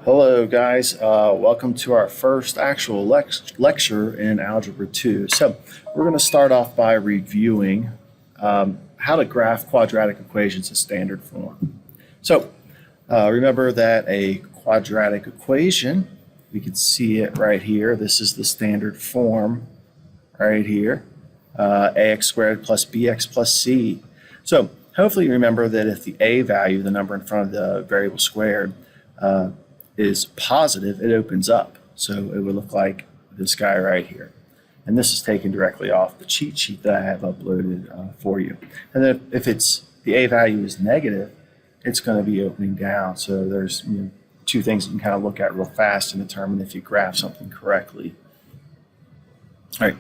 Hello guys, welcome to our first actual lecture in Algebra 2. So we're going to start off by reviewing how to graph quadratic equations in standard form. So remember that a quadratic equation, we can see it right here. This is the standard form right here, ax squared plus bx plus c. So hopefully you remember that if the a value, the number in front of the variable squared, is positive, it opens up. So it would look like this guy right here. And this is taken directly off the cheat sheet that I have uploaded for you. And then if the a value is negative, it's going to be opening down. So there's two things you can kind of look at real fast and determine if you graph something correctly. All right.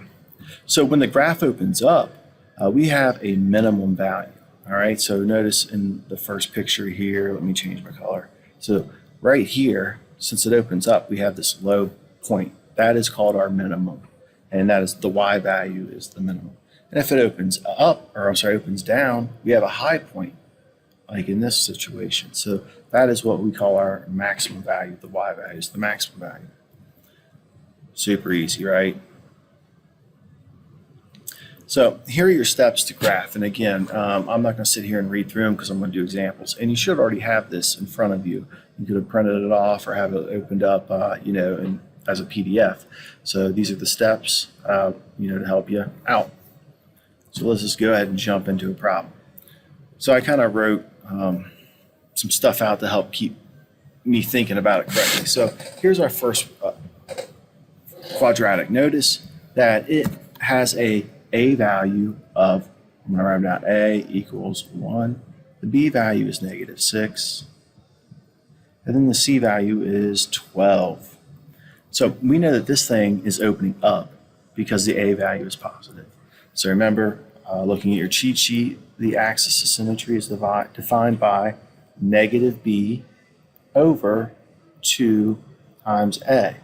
So when the graph opens up, we have a minimum value. All right. So notice in the first picture here, let me change my color. So right here, since it opens up, we have this low point. That is called our minimum. And that is the y value is the minimum. And if it opens up, or I'm sorry, opens down, we have a high point, like in this situation. So that is what we call our maximum value. The y value is the maximum value. Super easy, right? So here are your steps to graph. And again, I'm not going to sit here and read through them because I'm going to do examples. And you should already have this in front of you. You could have printed it off or have it opened up, as a PDF. So these are the steps, to help you out. So let's just go ahead and jump into a problem. So I kind of wrote some stuff out to help keep me thinking about it correctly. So here's our first quadratic. Notice that it has a value of, I'm going to write down a equals 1. The b value is -6. And then the c value is 12. So we know that this thing is opening up because the a value is positive. So remember, looking at your cheat sheet, the axis of symmetry is defined by -b over 2 times a.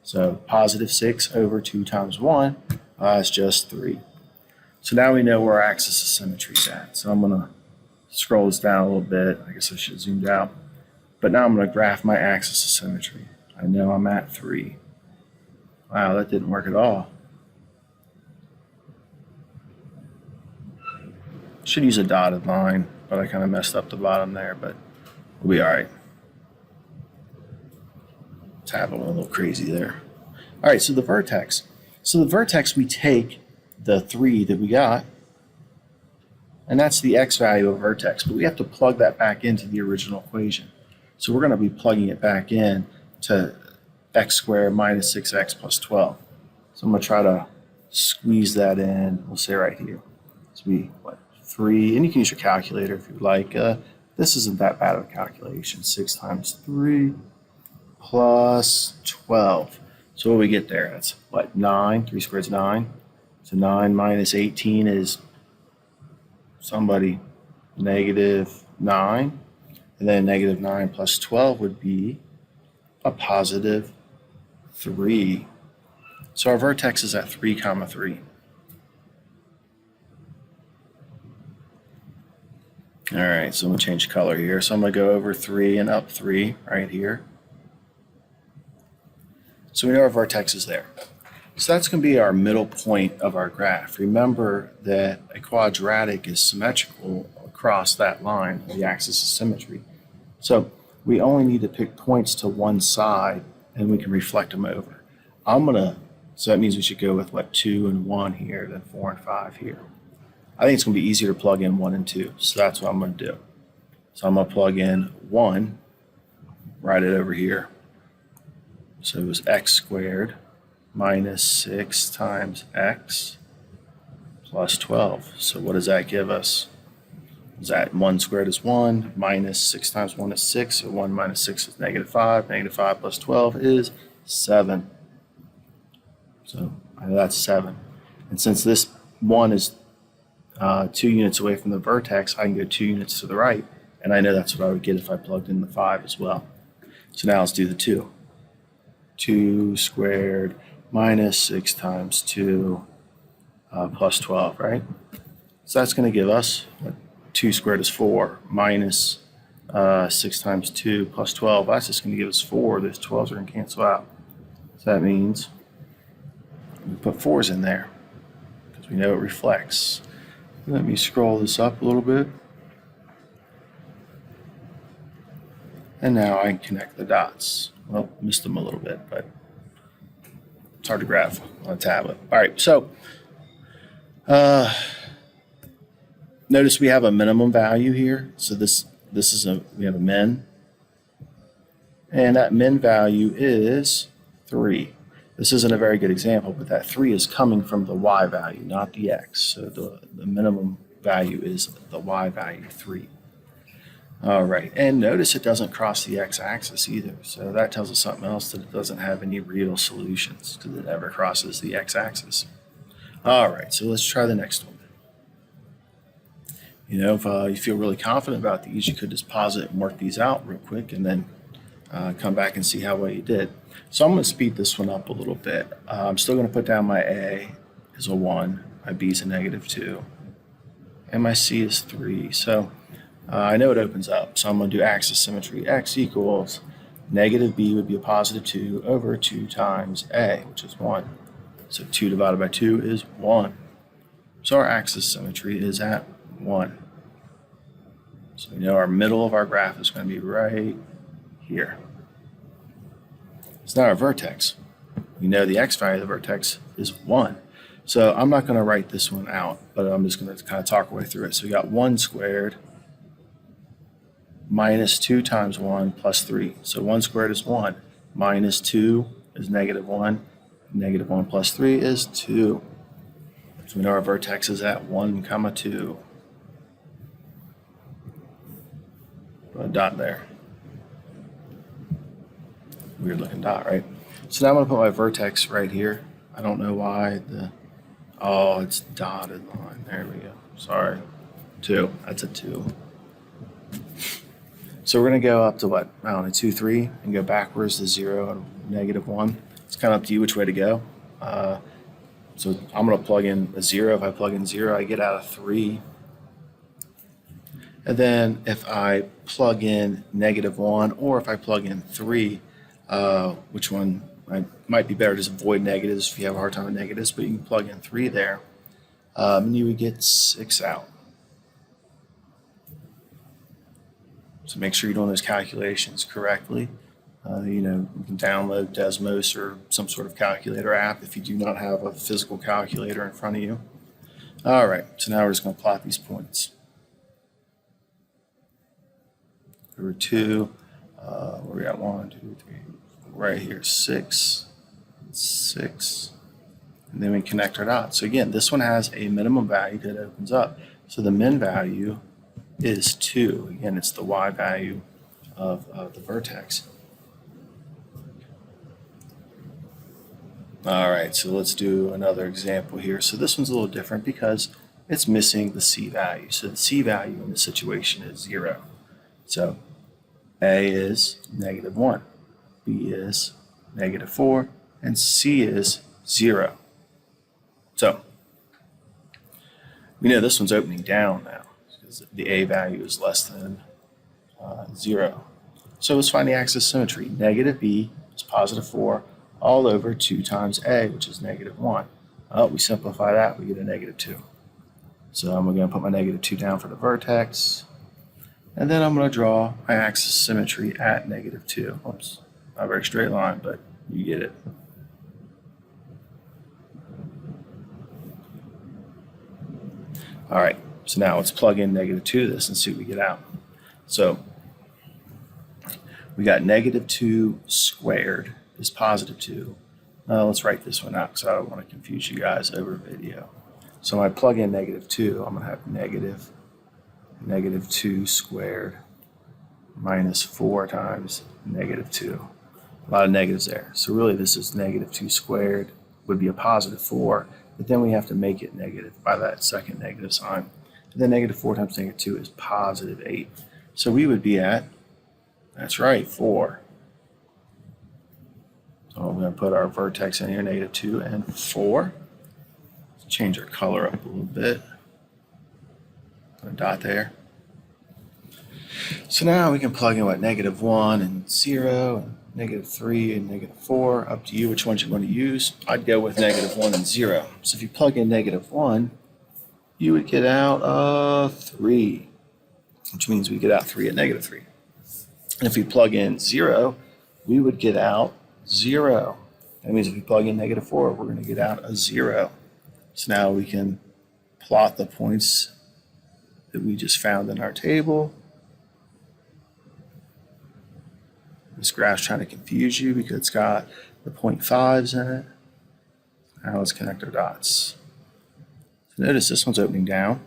So +6 over 2 times 1 is just 3. So now we know where our axis of symmetry is at. So I'm going to scroll this down a little bit. I guess I should have zoomed out. But now I'm going to graph my axis of symmetry. I know I'm at 3. Wow, that didn't work at all. Should use a dotted line, but I kind of messed up the bottom there, but we'll be all right. It's happening a little crazy there. All right, so the vertex. So the vertex, we take the 3 that we got, and that's the x value of vertex, but we have to plug that back into the original equation. So we're going to be plugging it back in to x squared minus 6x plus 12. So I'm going to try to squeeze that in. We'll say right here. So we, 3, and you can use your calculator if you like. This isn't that bad of a calculation. 6 times 3 plus 12. So what do we get there? That's 9. 3 squared is 9. So 9 minus 18 is somebody -9. And then -9 plus 12 would be a +3. So our vertex is at 3, 3. All right, so I'm going to change color here. So I'm going to go over 3 and up 3 right here. So we know our vertex is there. So that's going to be our middle point of our graph. Remember that a quadratic is symmetrical across that line, the axis of symmetry. So we only need to pick points to one side and we can reflect them over. So that means we should go with 2 and 1 here, then 4 and 5 here. I think it's going to be easier to plug in 1 and 2, so that's what I'm going to do. So I'm going to plug in 1, write it over here. So it was x squared minus 6 times x plus 12. So what does that give us? Is that 1 squared is 1, minus 6 times 1 is 6, so 1 minus 6 is -5. -5 plus 12 is 7. So I know that's 7. And since this 1 is 2 units away from the vertex, I can go 2 units to the right, and I know that's what I would get if I plugged in the 5 as well. So now let's do the 2. 2 squared minus 6 times 2 plus 12, right? So that's going to give us 2 squared is 4 minus 6 times 2 plus 12. That's just going to give us 4. Those 12s are going to cancel out. So that means we put 4s in there because we know it reflects. Let me scroll this up a little bit. And now I can connect the dots. Well, missed them a little bit, but it's hard to graph on a tablet. All right, so notice we have a minimum value here. So we have a min, and that min value is 3. This isn't a very good example, but that 3 is coming from the y value, not the x. So the minimum value is the y value, 3. All right, and notice it doesn't cross the x-axis either. So that tells us something else, that it doesn't have any real solutions because it never crosses the x-axis. All right, so let's try the next one. You know, if you feel really confident about these, you could just pause it and work these out real quick and then come back and see how well you did. So I'm going to speed this one up a little bit. I'm still going to put down my a is a 1, my b is a -2, and my c is 3. So I know it opens up, so I'm going to do axis symmetry. X equals negative b would be a +2 over 2 times a, which is 1. So 2 divided by 2 is 1. So our axis symmetry is at 1. So we know our middle of our graph is going to be right here. So now our vertex. We know the x value of the vertex is 1. So I'm not going to write this one out, but I'm just going to kind of talk our way through it. So we got 1 squared minus 2 times 1 plus 3. So 1 squared is 1, minus 2 is -1, -1 plus 3 is 2. So we know our vertex is at 1, 2. Put a dot there. Weird looking dot, right? So now I'm going to put my vertex right here. I don't know why it's dotted line. There we go. Sorry. 2. That's a 2. So we're going to go up to what? I don't know, 2, 3, and go backwards to 0 and -1. It's kind of up to you which way to go. So I'm going to plug in a 0. If I plug in 0, I get out a 3. And then if I plug in -1 or if I plug in 3, which one might be better, just avoid negatives if you have a hard time with negatives, but you can plug in 3 there, and you would get 6 out. So make sure you're doing those calculations correctly. You can download Desmos or some sort of calculator app if you do not have a physical calculator in front of you. All right, so now we're just going to plot these points. Over 2, where we got 1, 2, 3, right here, 6, 6, and then we connect our dots. So again, this one has a minimum value that opens up. So the min value is 2. Again, it's the y value of the vertex. All right, so let's do another example here. So this one's a little different because it's missing the c value. So the c value in this situation is 0. So a is -1, b is -4, and c is 0. So we know this one's opening down now because the a value is less than 0. So let's find the axis symmetry. Negative b is +4 all over 2 times a, which is -1. Oh, we simplify that, we get a -2. So I'm going to put my -2 down for the vertex. And then I'm going to draw my axis symmetry at -2. Oops, not a very straight line, but you get it. All right, so now let's plug in -2 to this and see what we get out. So we got -2 squared is +2. Let's write this one out because I don't want to confuse you guys over video. So when I plug in -2, I'm going to have -2 squared minus 4 times -2. A lot of negatives there. So really this is -2 squared would be a +4, but then we have to make it negative by that second negative sign. And then -4 times -2 is +8. So we would be at, that's right, 4. So we're going to put our vertex in here, -2 and 4. Let's change our color up a little bit. Put a dot there. So now we can plug in what -1 and 0 and -3 and -4. Up to you which ones you want to use. I'd go with -1 and 0. So if you plug in -1, you would get out 3, which means we get out 3 at -3. And if we plug in 0, we would get out 0. That means if we plug in -4, we're going to get out a 0. So now we can plot the points that we just found in our table. This graph's trying to confuse you because it's got the 0.5s in it. Now let's connect our dots. So notice this one's opening down.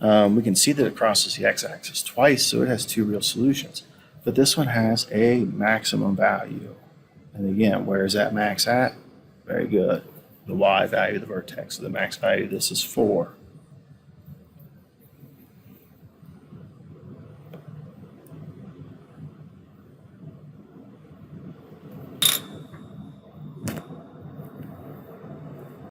We can see that it crosses the x-axis twice, so it has two real solutions. But this one has a maximum value. And again, where is that max at? Very good. The y value of the vertex. So the max value of this is 4.